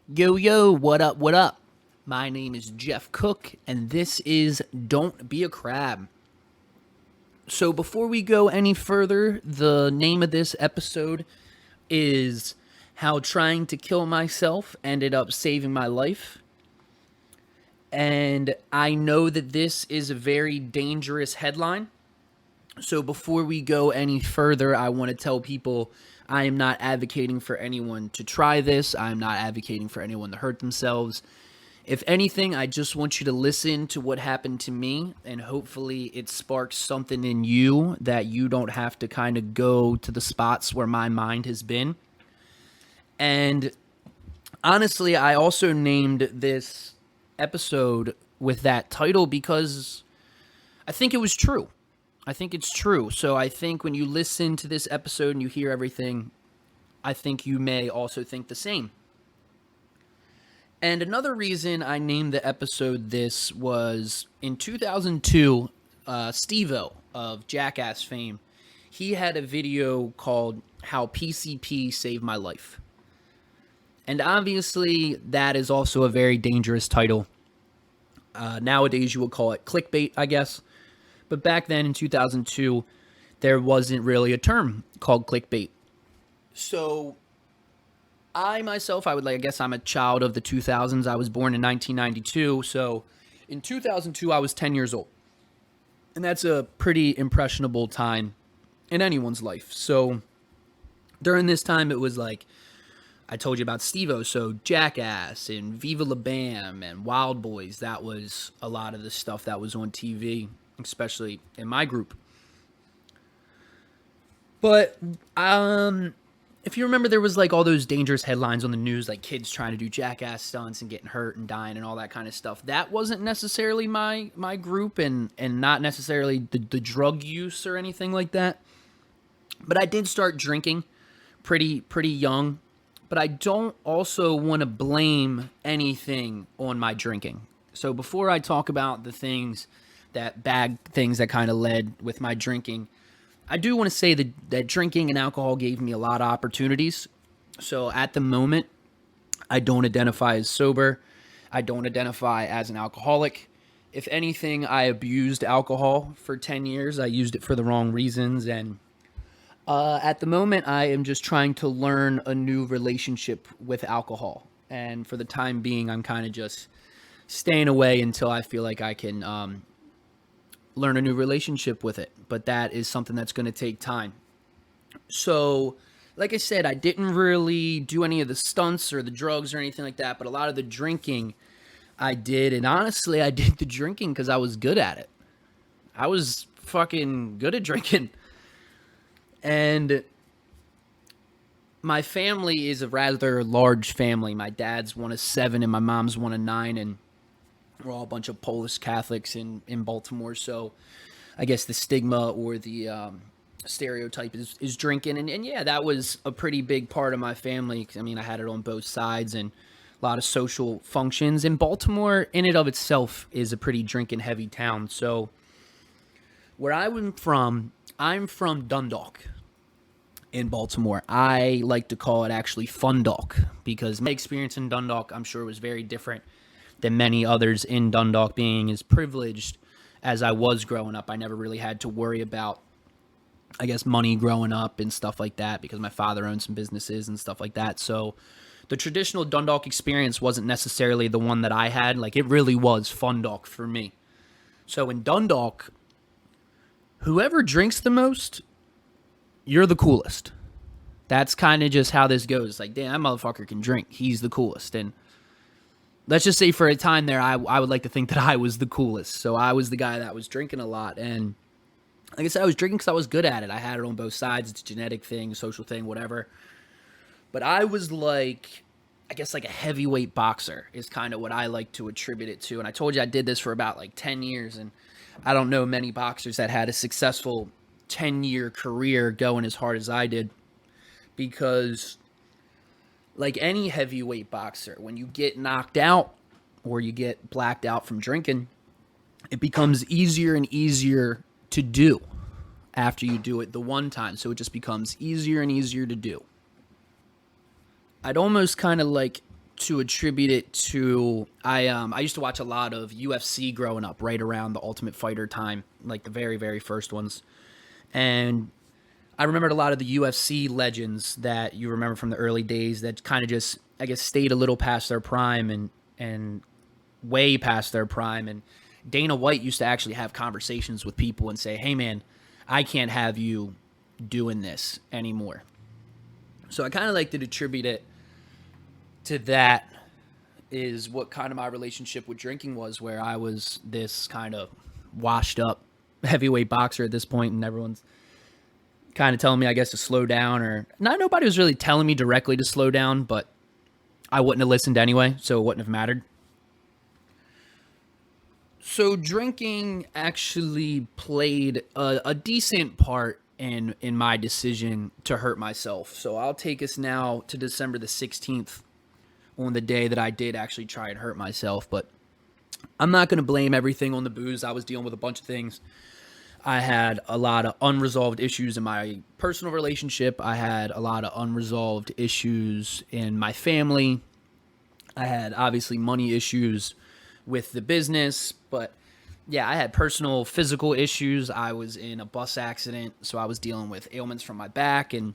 Yo, yo, what up, what up? My name is Jeff Cook, and this is Don't Be a Crab. So, before we go any further, the name of this episode is How Trying to Kill Myself Ended Up Saving My Life. And I know that this is a very dangerous headline. So, before we go any further, I want to tell people I am not advocating for anyone to try this. I'm not advocating for anyone to hurt themselves. If anything, I just want you to listen to what happened to me, and hopefully it sparks something in you that you don't have to kind of go to the spots where my mind has been. And honestly, I also named this episode with that title because I think it was true. I think it's true. So I think when you listen to this episode and you hear everything, I think you may also think the same. And another reason I named the episode this was in 2002, Steve-O of Jackass fame, he had a video called How PCP Saved My Life. And obviously, that is also a very dangerous title. Nowadays, you would call it clickbait, I guess. But back then in 2002, there wasn't really a term called clickbait. So I guess I'm a child of the 2000s. I was born in 1992. So in 2002, I was 10 years old. And that's a pretty impressionable time in anyone's life. So during this time, it was like, I told you about Steve-O, so Jackass and Viva La Bam and Wild Boys. That was a lot of the stuff that was on TV, especially in my group. But if you remember, there was like all those dangerous headlines on the news, like kids trying to do jackass stunts and getting hurt and dying and all that kind of stuff. That wasn't necessarily my group, and not necessarily the drug use or anything like that. But I did start drinking pretty young. But I don't also want to blame anything on my drinking. So before I talk about the things that kind of led with my drinking, I do want to say that drinking and alcohol gave me a lot of opportunities. So at the moment, I don't identify as sober. I don't identify as an alcoholic. If anything, I abused alcohol for 10 years. I used it for the wrong reasons. And at the moment, I am just trying to learn a new relationship with alcohol. And for the time being, I'm kind of just staying away until I feel like I can learn a new relationship with it. But that is something that's going to take time. So, like I said, I didn't really do any of the stunts or the drugs or anything like that. But a lot of the drinking I did. And honestly, I did the drinking because I was good at it. I was fucking good at drinking. And my family is a rather large family. My dad's one of 7 and my mom's one of 9. And we're all a bunch of Polish Catholics in Baltimore. So I guess the stigma or the stereotype is drinking. And yeah, that was a pretty big part of my family. I mean, I had it on both sides and a lot of social functions. And Baltimore in and of itself is a pretty drinking heavy town. So where I'm from Dundalk in Baltimore. I like to call it actually Fundalk because my experience in Dundalk, I'm sure, was very different than many others in Dundalk. Being as privileged as I was growing up, I never really had to worry about, I guess, money growing up and stuff like that because my father owned some businesses and stuff like that. So the traditional Dundalk experience wasn't necessarily the one that I had. Like, it really was Fundalk for me. So in Dundalk, whoever drinks the most, you're the coolest. That's kind of just how this goes. Like, damn, that motherfucker can drink. He's the coolest. And let's just say for a time there, I would like to think that I was the coolest. So I was the guy that was drinking a lot. And like I said, I was drinking because I was good at it. I had it on both sides. It's a genetic thing, social thing, whatever. But I was like, I guess like a heavyweight boxer is kind of what I like to attribute it to. And I told you I did this for about like 10 years. And I don't know many boxers that had a successful 10-year career going as hard as I did, because like any heavyweight boxer, when you get knocked out or you get blacked out from drinking, it becomes easier and easier to do after you do it the one time. So it just becomes easier and easier to do. I'd almost kind of like to attribute it to I used to watch a lot of UFC growing up, right around the Ultimate Fighter time, like the very very first ones, and I remembered a lot of the UFC legends that you remember from the early days that kind of just, I guess, stayed a little past their prime and way past their prime. And Dana White used to actually have conversations with people and say, "Hey, man, I can't have you doing this anymore." So I kind of like to attribute it to that, is what kind of my relationship with drinking was, where I was this kind of washed up heavyweight boxer at this point, and everyone's kind of telling me, I guess, to slow down, or not. Nobody was really telling me directly to slow down, but I wouldn't have listened anyway, so it wouldn't have mattered. So drinking actually played a decent part in my decision to hurt myself. So I'll take us now to December the 16th, on the day that I did actually try and hurt myself. But I'm not going to blame everything on the booze. I was dealing with a bunch of things. I had a lot of unresolved issues in my personal relationship. I had a lot of unresolved issues in my family. I had obviously money issues with the business, but yeah, I had personal physical issues. I was in a bus accident, so I was dealing with ailments from my back and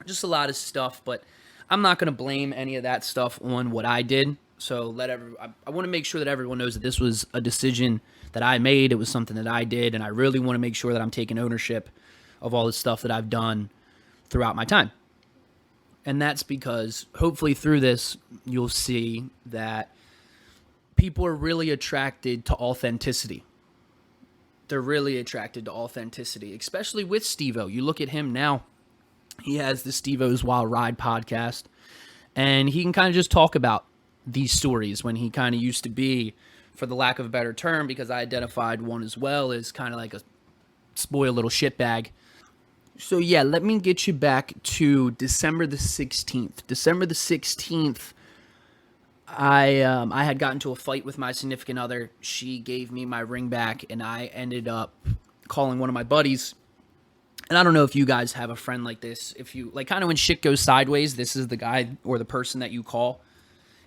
just a lot of stuff, but I'm not going to blame any of that stuff on what I did. So I want to make sure that everyone knows that this was a decision that I made. It was something that I did, and I really want to make sure that I'm taking ownership of all the stuff that I've done throughout my time. And that's because hopefully through this, you'll see that people are really attracted to authenticity. They're really attracted to authenticity, especially with Steve-O. You look at him now. He has the Steve-O's Wild Ride podcast, and he can kind of just talk about these stories when he kind of used to be, for the lack of a better term, because I identified one as well, as kind of like a spoiled little shitbag. So yeah, let me get you back to December the 16th. December the 16th, I had gotten to a fight with my significant other. She gave me my ring back, and I ended up calling one of my buddies. And I don't know if you guys have a friend like this. If you, like, kind of when shit goes sideways, this is the guy or the person that you call.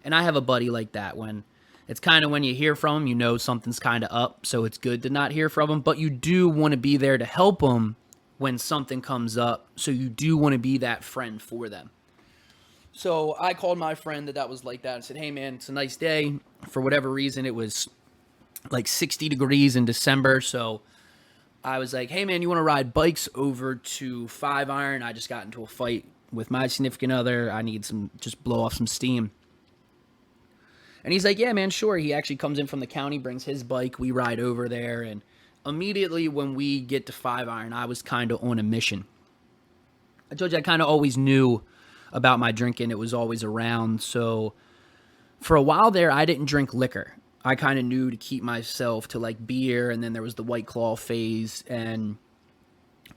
And I have a buddy like that. When it's kind of when you hear from him, you know something's kind of up. So it's good to not hear from him. But you do want to be there to help him when something comes up. So you do want to be that friend for them. So I called my friend that was like that and said, "Hey, man, it's a nice day." For whatever reason, it was like 60 degrees in December. So I was like, "Hey, man, you want to ride bikes over to 5 Iron? I just got into a fight with my significant other. I need just blow off some steam." And he's like, "Yeah, man, sure." He actually comes in from the county, brings his bike. We ride over there. And immediately when we get to 5 Iron, I was kind of on a mission. I told you I kind of always knew about my drinking. It was always around. So for a while there, I didn't drink liquor. I kind of knew to keep myself to like beer, and then there was the White Claw phase, and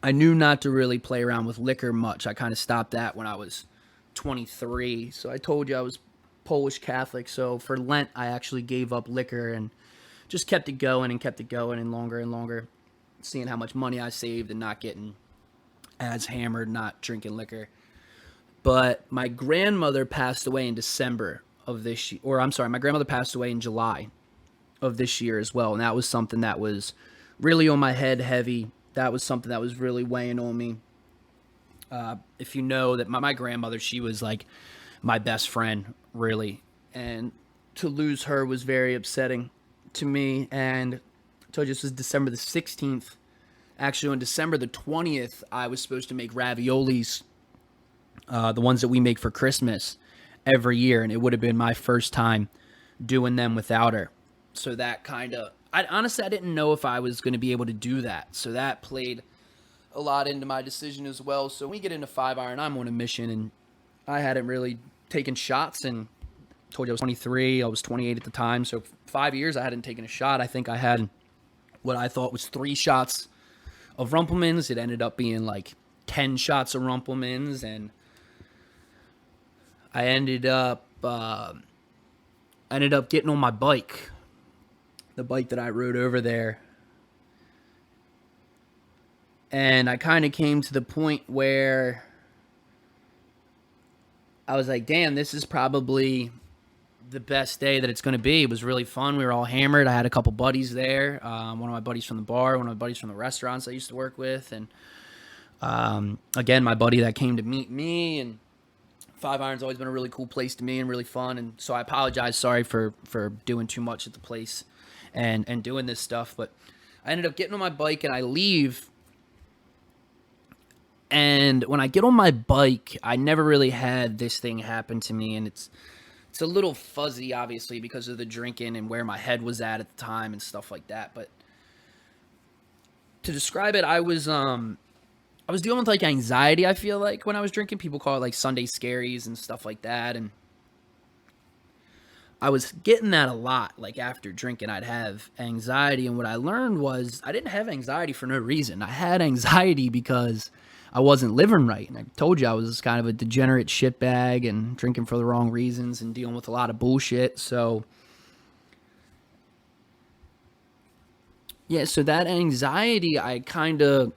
I knew not to really play around with liquor much. I kind of stopped that when I was 23. So I told you I was Polish Catholic, so for Lent I actually gave up liquor and just kept it going and longer, seeing how much money I saved and not getting as hammered, not drinking liquor. But my grandmother passed away in December of this year, or I'm sorry, my grandmother passed away in July of this year as well, and that was something that was really on my head heavy. That was something that was really weighing on me. If you know that my grandmother, she was like my best friend, really, and to lose her was very upsetting to me. And I told you this was December the 16th. Actually, on December the 20th, I was supposed to make raviolis, the ones that we make for Christmas every year, and it would have been my first time doing them without her. So that kind of, I didn't know if I was going to be able to do that. So that played a lot into my decision as well. So when we get into 5 Iron, I'm on a mission, and I hadn't really taken shots, and told you I was 23. I was 28 at the time. So 5 years I hadn't taken a shot. I think I had what I thought was 3 shots of Rumpelmans. It ended up being like 10 shots of Rumpelmans, and I ended up getting on my bike, the bike that I rode over there. And I kind of came to the point where I was like, damn, this is probably the best day that it's going to be. It was really fun. We were all hammered. I had a couple buddies there. One of my buddies from the bar, one of my buddies from the restaurants I used to work with, and again, my buddy that came to meet me. And Five Iron's always been a really cool place to me and really fun. And so I apologize, sorry for doing too much at the place and doing this stuff. But I ended up getting on my bike and I leave. And when I get on my bike, I never really had this thing happen to me, and it's a little fuzzy, obviously, because of the drinking and where my head was at the time and stuff like that. But to describe it, I was dealing with like anxiety. I feel like when I was drinking, people call it like Sunday scaries and stuff like that, and I was getting that a lot. Like after drinking, I'd have anxiety, and what I learned was I didn't have anxiety for no reason. I had anxiety because I wasn't living right, and I told you I was kind of a degenerate shitbag and drinking for the wrong reasons and dealing with a lot of bullshit. So yeah, so that anxiety, I kind of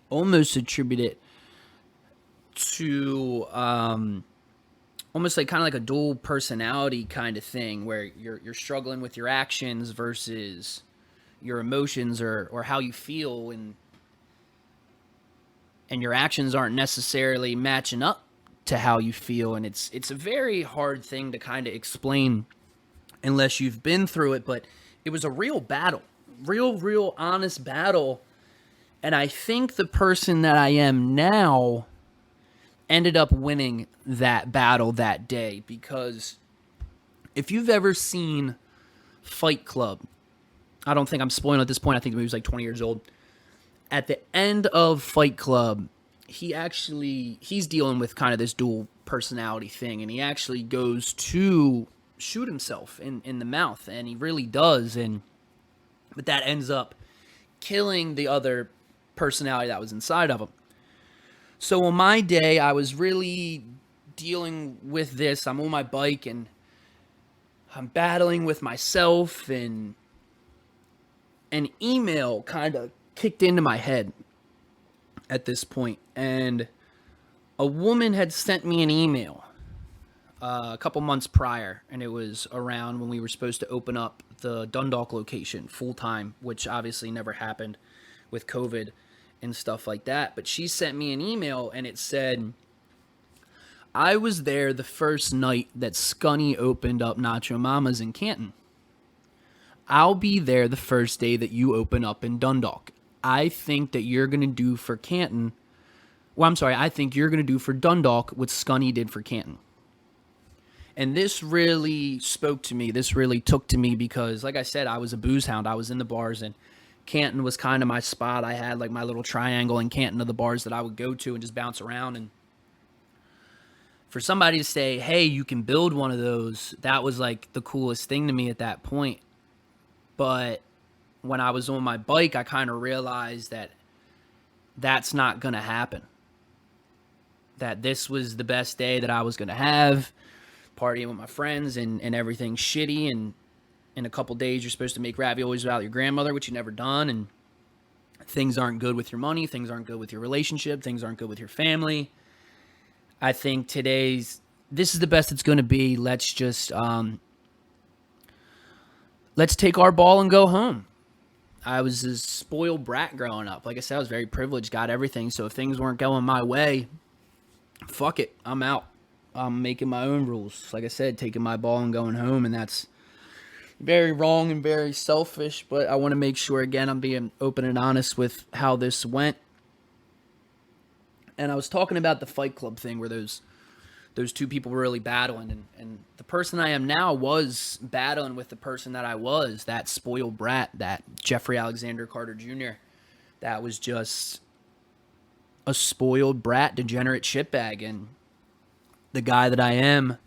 almost attribute it to almost like kind of like a dual personality kind of thing, where you're struggling with your actions versus your emotions, or how you feel, and your actions aren't necessarily matching up to how you feel. And it's a very hard thing to kind of explain unless you've been through it. But it was a real battle, real honest battle. And I think the person that I am now ended up winning that battle that day, because if you've ever seen Fight Club, I don't think I'm spoiling at this point. I think the movie was like 20 years old. At the end of Fight Club, he's dealing with kind of this dual personality thing, and he actually goes to shoot himself in the mouth, and he really does. But that ends up killing the other personality that was inside of him. So on my day, I was really dealing with this. I'm on my bike and I'm battling with myself, and an email kind of kicked into my head at this point. And a woman had sent me an email a couple months prior, and it was around when we were supposed to open up the Dundalk location full time, which obviously never happened with COVID and stuff like that. But she sent me an email, and it said, I was there the first night that Scunny opened up Nacho Mama's in Canton. I'll be there the first day that you open up in Dundalk. I think that you're going to do for Canton. Well, I'm sorry. I think you're going to do for Dundalk what Scunny did for Canton. And this really spoke to me. This really took to me because, like I said, I was a booze hound. I was in the bars, and Canton was kind of my spot. I had like my little triangle in Canton of the bars that I would go to and just bounce around. And for somebody to say, hey, you can build one of those, that was like the coolest thing to me at that point. But when I was on my bike, I kind of realized that that's not going to happen. That this was the best day that I was going to have, partying with my friends, and everything's shitty. And in a couple days, you're supposed to make raviolis without your grandmother, which you never done. And things aren't good with your money. Things aren't good with your relationship. Things aren't good with your family. I think this is the best it's going to be. Let's just, let's take our ball and go home. I was a spoiled brat growing up. Like I said, I was very privileged, got everything. So if things weren't going my way, fuck it, I'm out. I'm making my own rules. Like I said, taking my ball and going home, and that's very wrong and very selfish, but I want to make sure, again, I'm being open and honest with how this went. And I was talking about the Fight Club thing where those two people were really battling, and the person I am now was battling with the person that I was, that spoiled brat, that Jeffrey Alexander Carter Jr., that was just a spoiled brat, degenerate shitbag. And the guy that I am,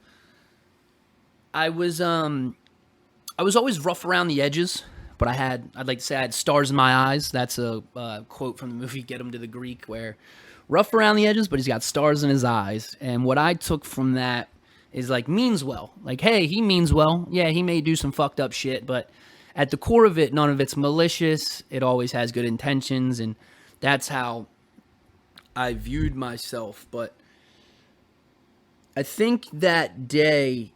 I was always rough around the edges, but I'd like to say I had stars in my eyes. That's a quote from the movie Get Him to the Greek, where rough around the edges, but he's got stars in his eyes. And what I took from that is like means well. Like, hey, he means well. Yeah, he may do some fucked up shit, but at the core of it, none of it's malicious. It always has good intentions, and that's how I viewed myself. But I think that day,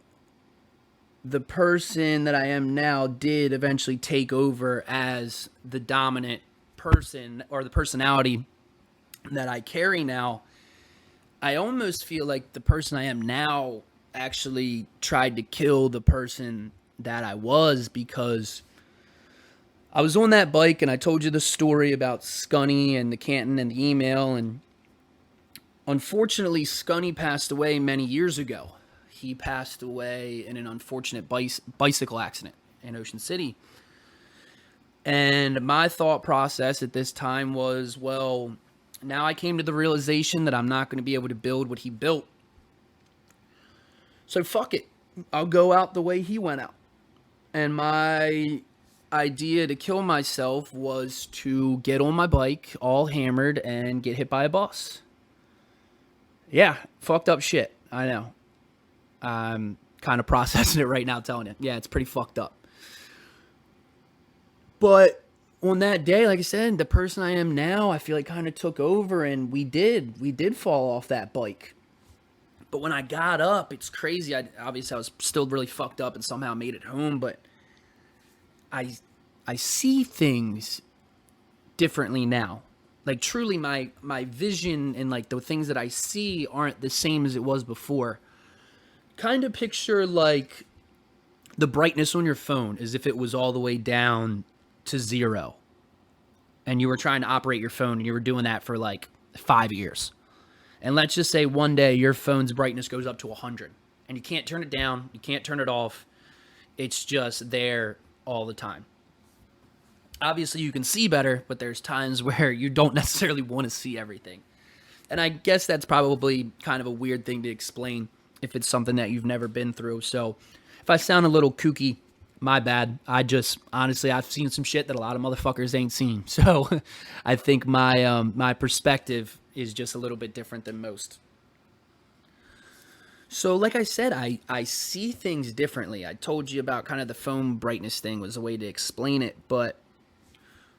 the person that I am now did eventually take over as the dominant person or the personality that I carry now. I almost feel like the person I am now actually tried to kill the person that I was, because I was on that bike and I told you the story about Scunny and the Canton and the email, and unfortunately Scunny passed away many years ago. He passed away in an unfortunate bicycle accident in Ocean City. And my thought process at this time was, well, now I came to the realization that I'm not going to be able to build what he built. So fuck it. I'll go out the way he went out. And my idea to kill myself was to get on my bike all hammered and get hit by a bus. Yeah, fucked up shit. I know. I'm kind of processing it right now, telling you. Yeah, it's pretty fucked up. But on that day, like I said, the person I am now, I feel like kind of took over, and we did fall off that bike. But when I got up, it's crazy. Obviously I was still really fucked up and somehow made it home, but I see things differently now. Like truly my vision and like the things that I see aren't the same as it was before. Kind of picture like the brightness on your phone as if it was all the way down to 0. And you were trying to operate your phone and you were doing that for like 5 years. And let's just say one day your phone's brightness goes up to 100 and you can't turn it down, you can't turn it off. It's just there all the time. Obviously you can see better, but there's times where you don't necessarily want to see everything. And I guess that's probably kind of a weird thing to explain if it's something that you've never been through. So if I sound a little kooky, my bad. Honestly, I've seen some shit that a lot of motherfuckers ain't seen. So I think my perspective is just a little bit different than most. So like I said, I see things differently. I told you about kind of the phone brightness thing was a way to explain it. But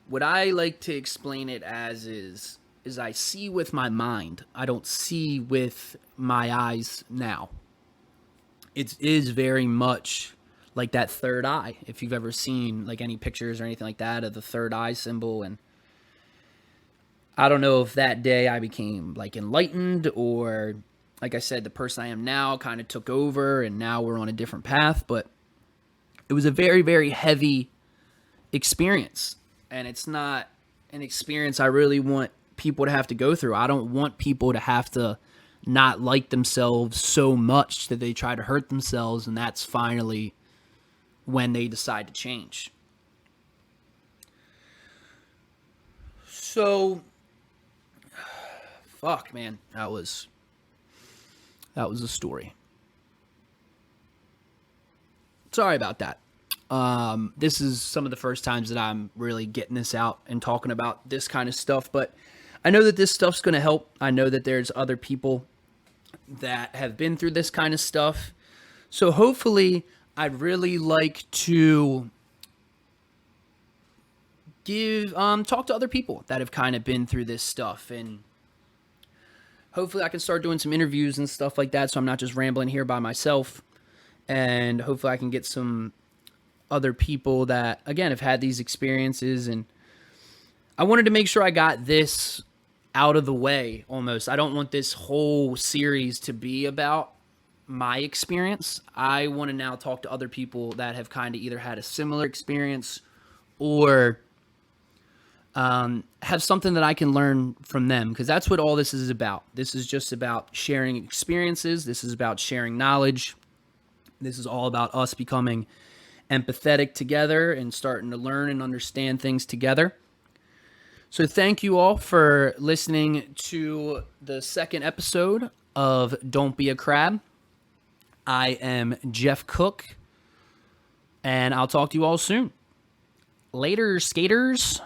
what I like to explain it as is I see with my mind. I don't see with my eyes now. It is very much like that third eye. If you've ever seen like any pictures or anything like that of the third eye symbol. And I don't know if that day I became like enlightened, or like I said, the person I am now kind of took over and now we're on a different path. But it was a very, very heavy experience. And it's not an experience I really want people to have to go through. I don't want people to have to not like themselves so much that they try to hurt themselves, and that's finally when they decide to change. So, fuck, man, that was a story. Sorry about that. This is some of the first times that I'm really getting this out and talking about this kind of stuff, but I know that this stuff's going to help. I know that there's other people that have been through this kind of stuff. So hopefully I'd really like to talk to other people that have kind of been through this stuff, and hopefully I can start doing some interviews and stuff like that, so I'm not just rambling here by myself. And hopefully I can get some other people that, again, have had these experiences. And I wanted to make sure I got this out of the way almost. I don't want this whole series to be about my experience. I want to now talk to other people that have kind of either had a similar experience or have something that I can learn from them, because that's what all this is about. This is just about sharing experiences. This is about sharing knowledge. This is all about us becoming empathetic together and starting to learn and understand things together. So thank you all for listening to the second episode of Don't Be a Crab. I am Jeff Cook, and I'll talk to you all soon. Later, skaters.